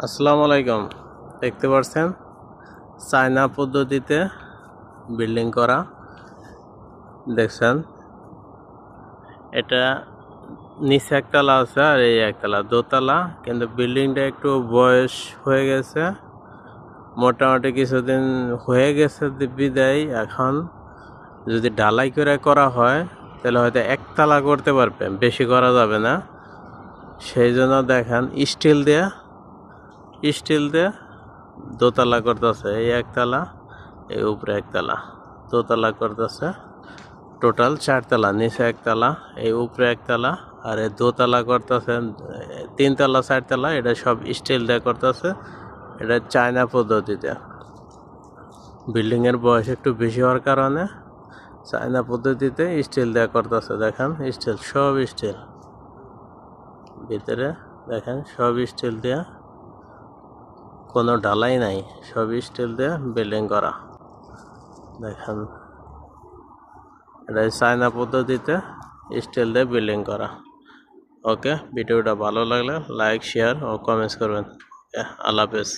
আসসালামু আলাইকুম। দেখতে পাচ্ছেন চায়না পদ্ধতিতে বিল্ডিং করা। দেখছেন এটা নিচে একতলা আছে আর এই একতলা দোতলা, কিন্তু বিল্ডিংটা একটু বয়স হয়ে গেছে, মোটামুটি কিছুদিন হয়ে গেছে বিদায়। এখন যদি ঢালাই করে করা হয় তাহলে হয়তো একতলা করতে পারবে, বেশি করা যাবে না। সেই জন্য দেখেন স্টিল দিয়ে দোতলা করতেছে। এই একতলা, এই উপরে একতলা, দোতলা করতেছে। টোটাল 4 তলা, নিচে একতলা, এই উপরে একতলা, আর এই দোতলা করতেছে 3 তলা 4 তলা। এটা সব স্টিল দিয়ে করতেছে। এটা চায়না পদ্ধতিতে। বিল্ডিংয়ের বয়স একটু বেশি হওয়ার কারণে চায়না পদ্ধতিতে স্টিল দিয়ে করতেছে। দেখেন স্টিল, সব স্টিল, ভিতরে দেখেন সব স্টিল দিয়ে, কোনো ঢালাই নাই, সব স্টিল দিয়ে বিল্ডিং করা। দেখেন এটা চায়না পদ্ধতিতে স্টিল দিয়ে বিল্ডিং করা। ওকে, ভিডিওটা ভালো লাগলে লাইক, শেয়ার ও কমেন্টস করবেন। আল্লাহ হাফেজ।